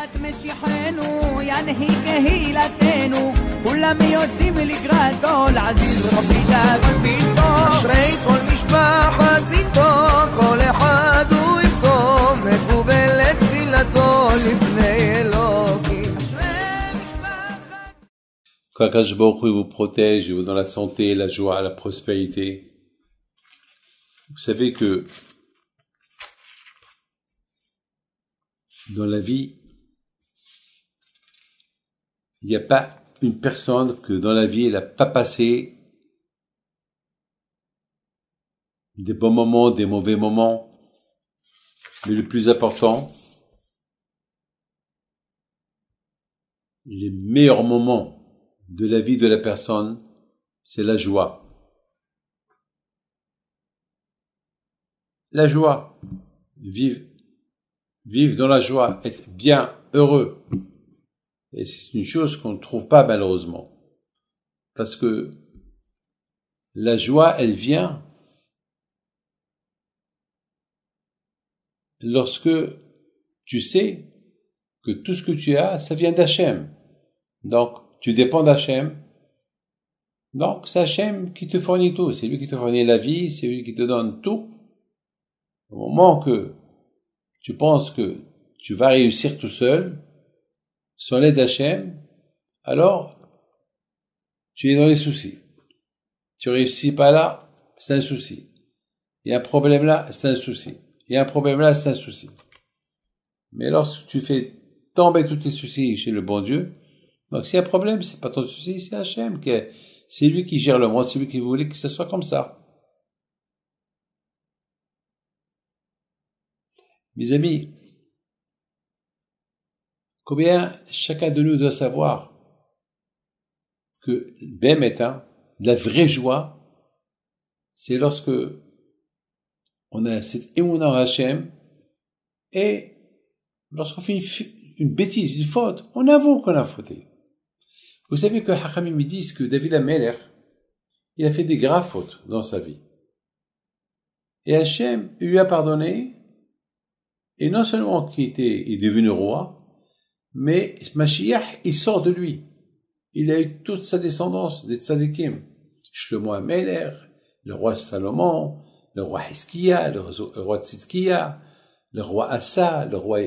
אשרי כל משפחת ביתו, כל אחד הוא ימקום מקובל לתפילתו לפני אלוקים. Qu'Akadosh Baruch Hu vous protège, vous dans la santé, la joie, la prospérité. Vous savez que dans la vie, il n'y a pas une personne que dans la vie, elle n'a pas passé des bons moments, des mauvais moments. Mais le plus important, les meilleurs moments de la vie de la personne, c'est la joie. La joie. Vivre dans la joie, être bien, heureux. Et c'est une chose qu'on ne trouve pas malheureusement. Parce que la joie, elle vient lorsque tu sais que tout ce que tu as, ça vient d'Hachem. Donc, tu dépends d'Hachem. Donc, c'est Hachem qui te fournit tout. C'est lui qui te fournit la vie, c'est lui qui te donne tout. Au moment que tu penses que tu vas réussir tout seul, sans l'aide d'Hachem, alors tu es dans les soucis. Tu réussis pas là, c'est un souci. Il y a un problème là, c'est un souci. Il y a un problème là, c'est un souci. Mais lorsque tu fais tomber tous tes soucis chez le bon Dieu, donc s'il y a un problème, c'est pas ton souci, c'est Hachem. C'est lui qui gère le monde, c'est lui qui voulait que ce soit comme ça. Mes amis, combien chacun de nous doit savoir que la vraie joie, c'est lorsque on a cette émouna en Hachem et lorsqu'on fait une bêtise, une faute, on avoue qu'on a fauté. Vous savez que Hachamim me disent que David HaMelech, il a fait des graves fautes dans sa vie. Et Hachem lui a pardonné, et non seulement qu'il est devenu roi, mais Mashiach, il sort de lui. Il a eu toute sa descendance des tzadikim. Shlomo HaMelech, le roi Salomon, le roi Hiskia, le roi Tzidkia, le roi Asa, le roi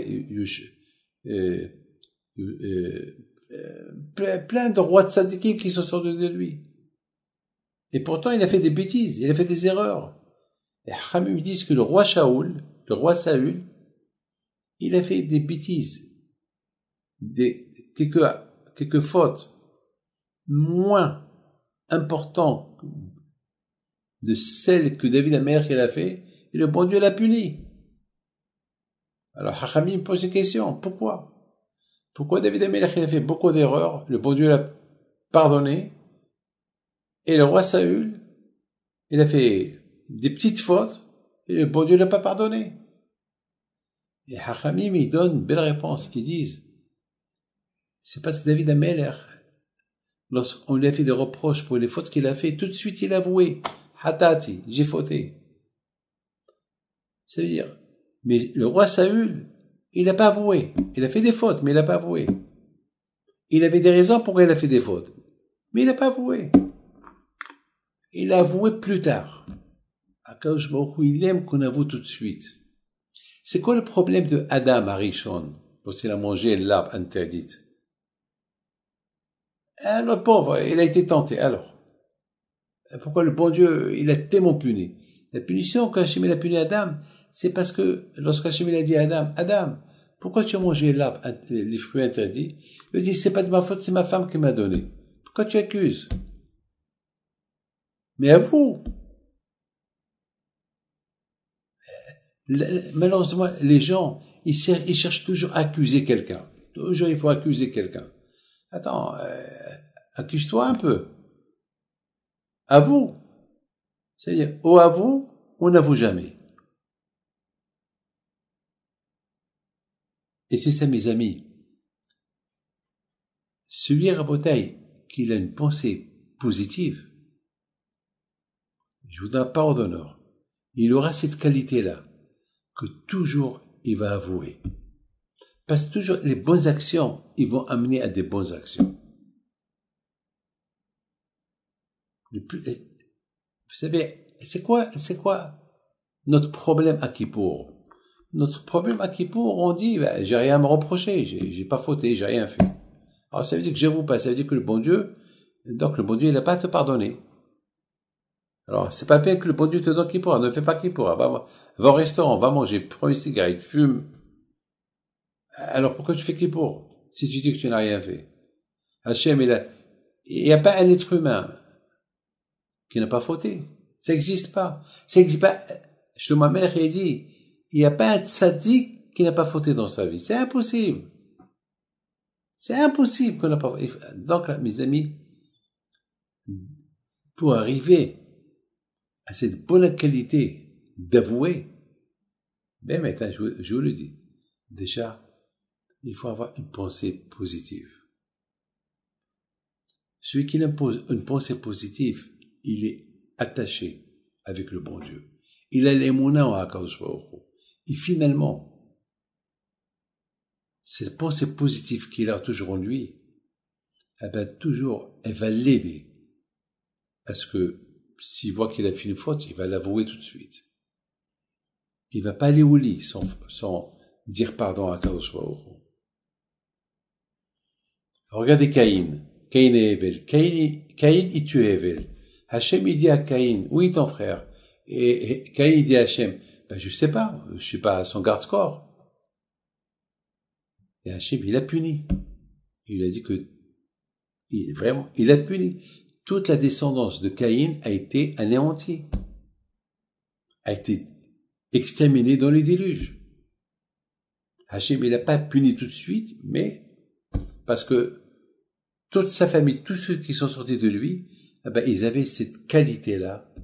plein de rois tzadikim qui sont sortis de lui. Et pourtant, il a fait des bêtises, il a fait des erreurs. Et Hachamim me disent que le roi Shaoul, le roi Saül, il a fait des bêtises, quelques fautes moins importantes de celles que David HaMelech a fait, et le bon Dieu l'a puni. Alors Hachamim pose une question, pourquoi David HaMelech a fait beaucoup d'erreurs, le bon Dieu l'a pardonné, et le roi Saül, il a fait des petites fautes, et le bon Dieu l'a pas pardonné. Et Hachamim, ils donnent une belle réponse, ils disent, c'est parce que David HaMelech, lorsqu'on lui a fait des reproches pour les fautes qu'il a fait, tout de suite il a avoué, Hatati, j'ai fauté. Ça veut dire, mais le roi Saül, il n'a pas avoué. Il a fait des fautes, mais il n'a pas avoué. Il avait des raisons pourquoi il a fait des fautes, mais il n'a pas avoué. Il a avoué plus tard. Akadosh Baruch Hu, il aime qu'on avoue tout de suite. C'est quoi le problème de Adam Arishon, lorsqu'il a mangé l'arbre interdite? Le pauvre, il a été tenté, alors. Pourquoi le bon Dieu, il a tellement puni? La punition qu'Hachem a puni Adam, c'est parce que lorsqu'Hachem a dit à Adam, pourquoi tu as mangé l'arbre, les fruits interdits? Il dit, c'est pas de ma faute, c'est ma femme qui m'a donné. Pourquoi tu accuses? Mais avoue. Malheureusement, les gens, ils cherchent toujours à accuser quelqu'un. Toujours, il faut accuser quelqu'un. Attends, accuse-toi un peu. Avoue. C'est-à-dire, ou avoue, ou n'avoue jamais. Et c'est ça, mes amis. Celui à Rabotaï, qu'il a une pensée positive, je vous donne parole d'honneur, il aura cette qualité-là, que toujours il va avouer. Parce que toujours, les bonnes actions, ils vont amener à des bonnes actions. Vous savez, c'est quoi notre problème à Kippour? Notre problème à Kippour, on dit, ben, j'ai rien à me reprocher, j'ai pas fauté, j'ai rien fait. Alors, ça veut dire que j'avoue pas, ça veut dire que le bon Dieu, il n'a pas à te pardonner. Alors, c'est pas bien que le bon Dieu te donne Kippour, ne fais pas Kippour, va au restaurant, va manger, prends une cigarette, fume. Alors, pourquoi tu fais Kippour, si tu dis que tu n'as rien fait? Hachem, il n'y a pas un être humain qui n'a pas fauté. Ça n'existe pas. Ça n'existe pas. Shlomo Amelech a dit, il n'y a pas un tzaddik qui n'a pas fauté dans sa vie. C'est impossible. C'est impossible qu'on n'a pas fauté. Donc, mes amis, pour arriver à cette bonne qualité d'avouer, ben maintenant, je vous le dis, déjà, il faut avoir une pensée positive. Celui qui impose une pensée positive, il est attaché avec le bon Dieu. Il a l'émouna en Akadosh Baruch Hu. Et finalement, cette pensée positive qu'il a toujours en lui, elle va l'aider à ce que, s'il voit qu'il a fait une faute, il va l'avouer tout de suite. Il va pas aller au lit sans dire pardon à Akadosh Baruch Hu. Regardez Caïn. Caïn et Hevel. Caïn, il tue Hevel. Hachem, il dit à Caïn, où est ton frère? Et Caïn, il dit à Hachem, ben, je sais pas, je suis pas son garde-corps. Et Hachem, il a puni. Il a dit que, il a puni. Toute la descendance de Caïn a été anéantie. A été exterminée dans le déluge. Hachem, il n'a pas puni tout de suite, mais, parce que, toute sa famille, tous ceux qui sont sortis de lui, eh ben, ils avaient cette qualité-là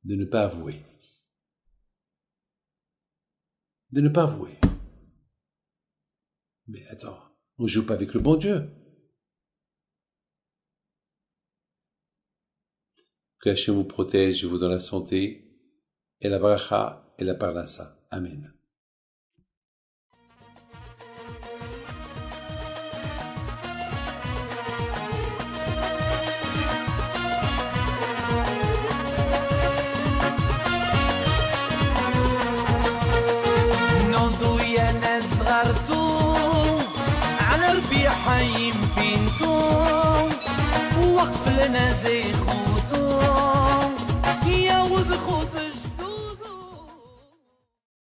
de ne pas avouer. De ne pas avouer. Mais attends, on ne joue pas avec le bon Dieu. Que Hachem vous protège et vous donne la santé, et la bracha et la parnassa. Amen. حي بنتو وقف لنا زي خوتو يا وز خوتو